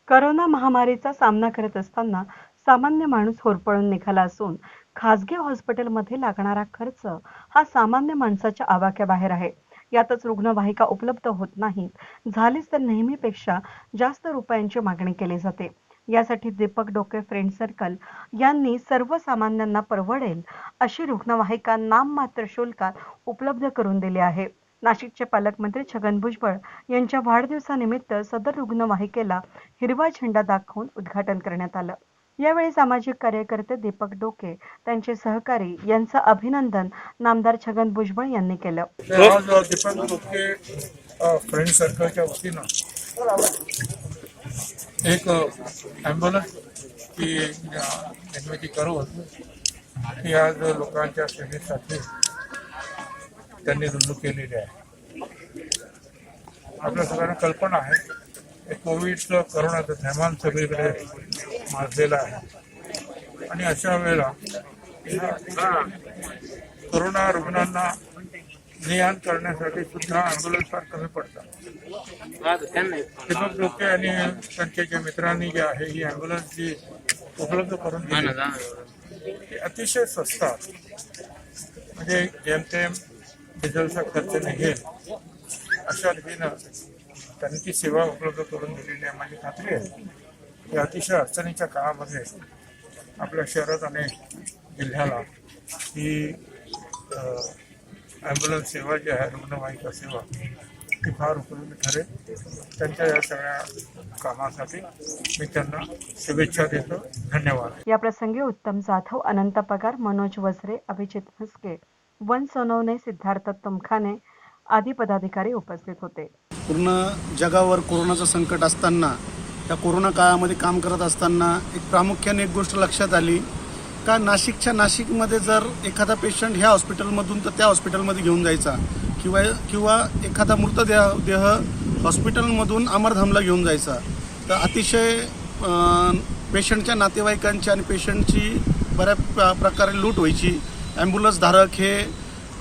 Corona महामारीचा सामना करत असताना सामान्य माणूस होरपळून निघाला असून खासगी हॉस्पिटलमध्ये लागणारा खर्च हा सामान्य माणसाच्या आवाक्याबाहेर आहे. यातच रुग्णवाहिका उपलब्ध होत नाहीत. झालीच तर नेहमीपेक्षा जास्त रुपयांची मागणी केली जाते. यासाठी दीपक डोके फ्रेंड सर्कल यांनी सर्वसामान्यांना परवडेल अशी रुग्णवाहिका नाममात्र शुल्कात उपलब्ध करून दिली आहे. नाशिकचे पालकमंत्री छगन भुजबळ यांच्या वाढदिवसानिमित्त सदर रुग्णवाहिकेला हिरवा झेंडा दाखवून उद्घाटन करण्यात आलं. यावेळी सामाजिक कार्यकर्ते दीपक डोके, त्यांचे सहकारी यांचं अभिनंदन नामदार छगन भुजबळ यांनी केलं. आज दीपक डोके फ्रेंड सर्कलच्या वतीनं एक ॲम्ब्युलन्स ची निर्मिती करून ती आज लोकांच्या सेवेसाठी त्यांनी रुजू केलेली आहे. आपल्या सगळ्यांना कल्पना आहे कोविडचं करोनाचं थैमान सगळीकडे माजलेलं आहे आणि अशा वेळेला करोना रुग्णांना निदान करण्यासाठी सुद्धा ॲम्ब्युलन्स फार कमी पडतात. दीपक डोके आणि त्यांच्या ज्या मित्रांनी जे आहे ही ॲम्ब्युलन्स जी उपलब्ध करून दिली ती अतिशय स्वस्त म्हणजे जेमतेम डिझेलचा खर्च निघेल अशा रीतीनं त्यांनी ती सेवा उपलब्ध करून दिलेली आहे. माझी खात्री आहे की अतिशय अडचणीच्या काळामध्ये आपल्या शहरात आणि जिल्ह्याला ही ॲम्ब्युलन्स सेवा जी आहे रुग्णवाहिका सेवा ती फार उपयोगी ठरेल. त्यांच्या या सगळ्या कामासाठी मी त्यांना शुभेच्छा देतो. धन्यवाद. या प्रसंगी उत्तम जाधव, अनंत पगार, मनोज वझरे, अभिजित म्हस्के, वन सोनवणे, सिद्धार्थ तुमखाने आदी पदाधिकारी उपस्थित होते. पूर्ण जगावर कोरोनाचं संकट असताना त्या कोरोना काळामध्ये काम करत असताना एक प्रामुख्याने एक गोष्ट लक्षात आली का नाशिकमध्ये जर एखादा पेशंट ह्या हॉस्पिटलमधून तर त्या हॉस्पिटलमध्ये घेऊन जायचा किंवा एखादा मृतदेह हॉस्पिटलमधून अमरधामला घेऊन जायचा तर अतिशय पेशंटच्या नातेवाईकांची आणि पेशंटची बऱ्या प्रकारे लूट व्हायची. ॲम्ब्युलन्स धारक हे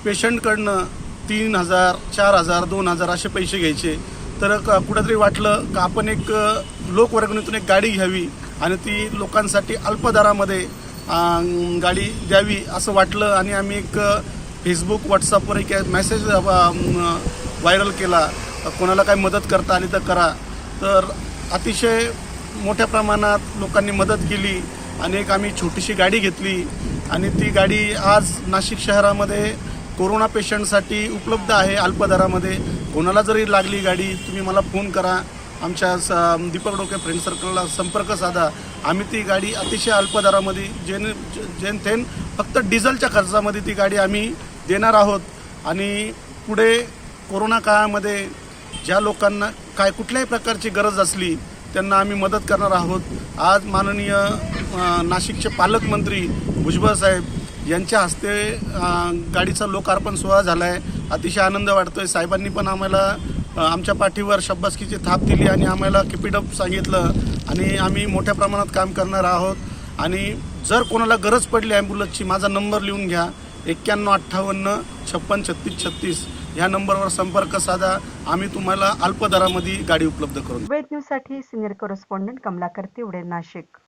पेशंटकडनं 3,000, 4,000, 2,000 असे पैसे घ्यायचे. तर कुठेतरी वाटलं का आपण एक लोकवर्गणीतून एक गाडी घ्यावी आणि ती लोकांसाठी अल्प दरामध्ये गाडी द्यावी असं वाटलं आणि आम्ही एक फेसबुक, व्हॉट्सअपवर एक मेसेज व्हायरल केला. कोणाला काही मदत करता आली तर करा. तर अतिशय मोठ्या प्रमाणात लोकांनी मदत केली आणि एक आम्ही छोटीशी गाडी घेतली आणि ती गाडी आज नाशिक शहरामध्ये कोरोना पेशंटसाठी उपलब्ध आहे अल्प दरामध्ये. कोणाला जरी लागली गाडी तुम्ही मला फोन करा, आमच्या दीपक डोके फ्रेंड सर्कलला संपर्क साधा. आम्ही ती गाडी अतिशय अल्प दरामध्ये जेनथेन फक्त डिझेलच्या खर्चामध्ये ती गाडी आम्ही देणार आहोत आणि पुढे कोरोना काळामध्ये ज्या लोकांना कुठल्याही प्रकारची गरज असली त्यांना आम्ही मदत करणार आहोत. आज माननीय नाशिकचे पालकमंत्री भुजबळ साहेब यांच्या हस्ते गाडीचा लोकार्पण सोहळा झाला आहे. अतिशय आनंद वाटतोय. साहेबांनी पण आम्हाला आमच्या पाठीवर शाबासकीची थाप दिली आणि आम्हाला कीप इट अप सांगितलं आणि आम्ही मोठ्या प्रमाणात काम करणार आहोत. आणि जर कोणाला गरज पडली ॲम्ब्युलन्सची माझा नंबर लिहून घ्या 9158 56 36 36 ह्या नंबरवर संपर्क साधा. आम्ही तुम्हाला अल्प दरामध्ये गाडी उपलब्ध करून. वेद न्यूजसाठी सिनियर कॉरेस्पॉन्डंट कमलाकर तिवडे, नाशिक.